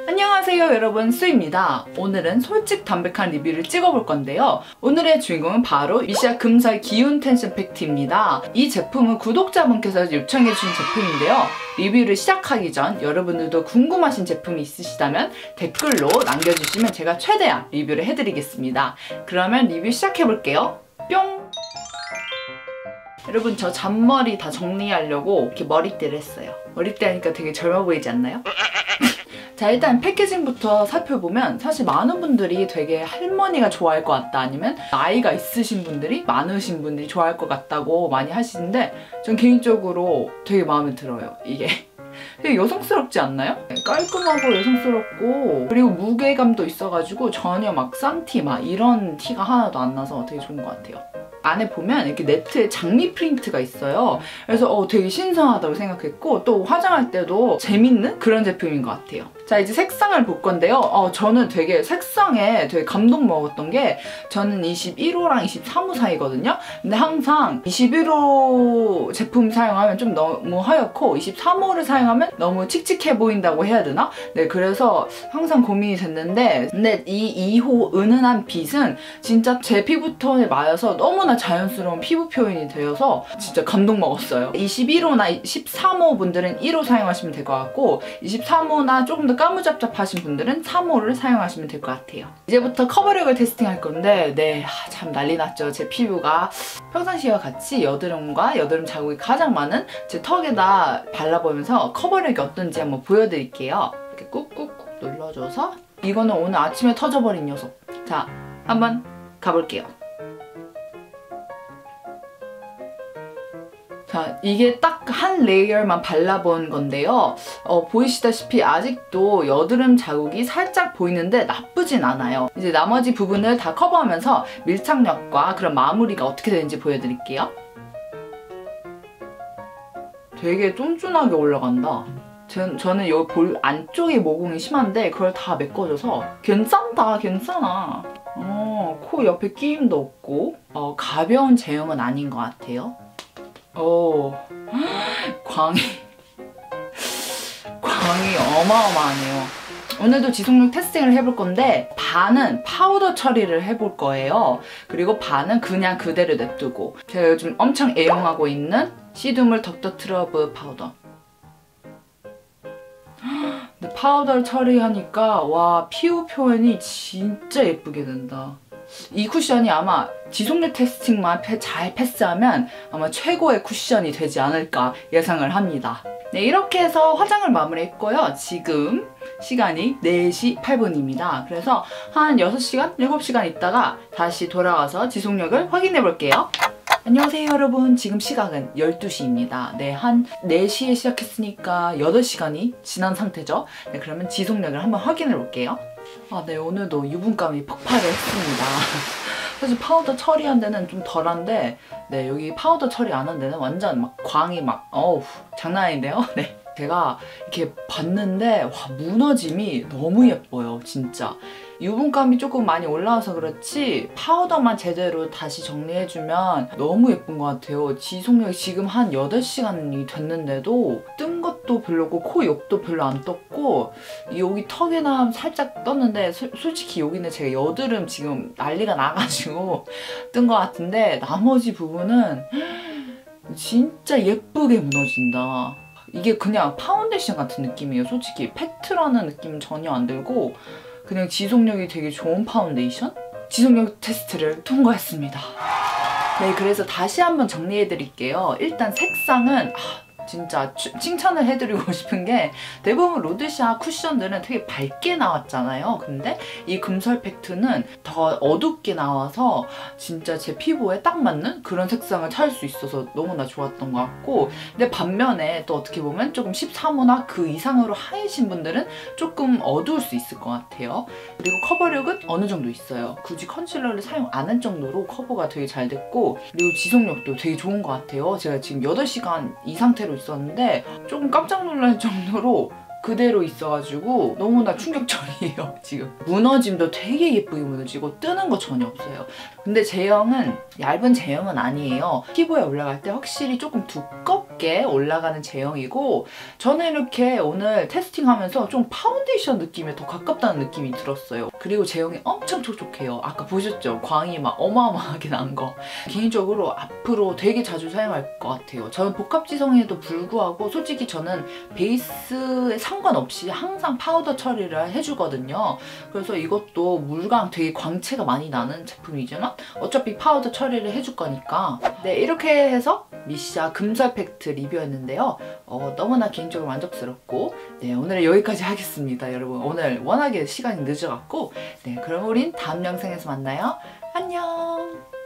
안녕하세요 여러분, 수입니다. 오늘은 솔직 담백한 리뷰를 찍어볼 건데요. 오늘의 주인공은 바로 미샤 금살 기운 텐션 팩트입니다. 이 제품은 구독자분께서 요청해주신 제품인데요. 리뷰를 시작하기 전 여러분들도 궁금하신 제품이 있으시다면 댓글로 남겨주시면 제가 최대한 리뷰를 해드리겠습니다. 그러면 리뷰 시작해볼게요. 뿅! 여러분, 저 잔머리 다 정리하려고 이렇게 머리띠를 했어요. 머리띠 하니까 되게 젊어 보이지 않나요? 자, 일단 패키징부터 살펴보면 사실 많은 분들이 되게 할머니가 좋아할 것 같다, 아니면 나이가 있으신 분들이, 많으신 분들이 좋아할 것 같다고 많이 하시는데 전 개인적으로 되게 마음에 들어요. 이게 되게 여성스럽지 않나요? 깔끔하고 여성스럽고, 그리고 무게감도 있어가지고 전혀 막 싼 티 막 이런 티가 하나도 안 나서 되게 좋은 것 같아요. 안에 보면 이렇게 네트에 장미 프린트가 있어요. 그래서 되게 신선하다고 생각했고, 또 화장할 때도 재밌는 그런 제품인 것 같아요. 자, 이제 색상을 볼 건데요. 저는 되게 색상에 되게 감동 먹었던 게, 저는 21호랑 23호 사이거든요. 근데 항상 21호 제품 사용하면 좀 너무 하얗고 23호를 사용하면 너무 칙칙해 보인다고 해야 되나? 네, 그래서 항상 고민이 됐는데, 근데 이 2호 은은한 빛은 진짜 제 피부톤에 맞아서 너무나 자연스러운 피부 표현이 되어서 진짜 감동 먹었어요. 21호나 13호 분들은 1호 사용하시면 될 것 같고, 23호나 조금 더 까무잡잡하신 분들은 3호를 사용하시면 될 것 같아요. 이제부터 커버력을 테스팅할 건데, 네, 참 난리 났죠. 제 피부가 평상시와 같이 여드름과 여드름 자국이 가장 많은 제 턱에다 발라보면서 커버력이 어떤지 한번 보여드릴게요. 이렇게 꾹꾹꾹 눌러줘서, 이거는 오늘 아침에 터져버린 녀석. 자, 한번 가볼게요. 자, 이게 딱 한 레이어만 발라본 건데요. 보이시다시피 아직도 여드름 자국이 살짝 보이는데 나쁘진 않아요. 이제 나머지 부분을 다 커버하면서 밀착력과 그런 마무리가 어떻게 되는지 보여드릴게요. 되게 쫀쫀하게 올라간다. 저는 여기 볼 안쪽에 모공이 심한데 그걸 다 메꿔줘서 괜찮다, 괜찮아. 코 옆에 끼임도 없고, 가벼운 제형은 아닌 것 같아요. 광이 어마어마하네요. 오늘도 지속력 테스팅을 해볼 건데, 반은 파우더 처리를 해볼 거예요. 그리고 반은 그냥 그대로 냅두고, 제가 요즘 엄청 애용하고 있는 시드물 덕터 트러블 파우더. 근데 파우더를 처리하니까 와, 피부 표현이 진짜 예쁘게 된다. 이 쿠션이 아마 지속력 테스팅만 잘 패스하면 아마 최고의 쿠션이 되지 않을까 예상을 합니다. 네, 이렇게 해서 화장을 마무리했고요. 지금 시간이 4시 8분입니다. 그래서 한 6시간, 7시간 있다가 다시 돌아와서 지속력을 확인해 볼게요. 안녕하세요 여러분, 지금 시각은 12시입니다. 네, 한 4시에 시작했으니까 8시간이 지난 상태죠. 네, 그러면 지속력을 한번 확인해 볼게요. 네, 오늘도 유분감이 폭발을 했습니다. 사실 파우더 처리한 데는 좀 덜한데, 네, 여기 파우더 처리 안 한 데는 완전 막 광이 막 장난 아닌데요? 네, 제가 이렇게 봤는데 와, 무너짐이 너무 예뻐요, 진짜. 유분감이 조금 많이 올라와서 그렇지 파우더만 제대로 다시 정리해주면 너무 예쁜 것 같아요. 지속력이 지금 한 8시간이 됐는데도 뜬 것도 별로고 코 옆도 별로 안 떴고, 여기 턱에나 살짝 떴는데 솔직히 여기는 제가 여드름 지금 난리가 나가지고 뜬 것 같은데, 나머지 부분은 진짜 예쁘게 무너진다. 이게 그냥 파운데이션 같은 느낌이에요. 솔직히 팩트라는 느낌은 전혀 안 들고 그냥 지속력이 되게 좋은 파운데이션? 지속력 테스트를 통과했습니다. 네, 그래서 다시 한번 정리해드릴게요. 일단 색상은 진짜 칭찬을 해드리고 싶은 게, 대부분 로드샵 쿠션들은 되게 밝게 나왔잖아요. 근데 이 금설 팩트는 더 어둡게 나와서 진짜 제 피부에 딱 맞는 그런 색상을 찾을 수 있어서 너무나 좋았던 것 같고, 근데 반면에 또 어떻게 보면 조금 13호나 그 이상으로 하얘신 분들은 조금 어두울 수 있을 것 같아요. 그리고 커버력은 어느 정도 있어요. 굳이 컨실러를 사용 안 한 정도로 커버가 되게 잘 됐고, 그리고 지속력도 되게 좋은 것 같아요. 제가 지금 8시간 이 상태로 있었는데 조금 깜짝 놀랄 정도로 그대로 있어가지고 너무나 충격적이에요. 지금 무너짐도 되게 예쁘게 무너지고 뜨는 거 전혀 없어요. 근데 제형은 얇은 제형은 아니에요. 피부에 올라갈 때 확실히 조금 두껍게 얇게 올라가는 제형이고 저는 이렇게 오늘 테스팅하면서 좀 파운데이션 느낌에 더 가깝다는 느낌이 들었어요. 그리고 제형이 엄청 촉촉해요. 아까 보셨죠? 광이 막 어마어마하게 난 거. 개인적으로 앞으로 되게 자주 사용할 것 같아요. 저는 복합지성에도 불구하고 솔직히 저는 베이스에 상관없이 항상 파우더 처리를 해주거든요. 그래서 이것도 물광 되게 광채가 많이 나는 제품이지만 어차피 파우더 처리를 해줄 거니까. 네, 이렇게 해서 미샤 금설 팩트 리뷰였는데요. 너무나 개인적으로 만족스럽고 네, 오늘은 여기까지 하겠습니다. 여러분 오늘 워낙에 시간이 늦어갖고 네, 그럼 우린 다음 영상에서 만나요. 안녕.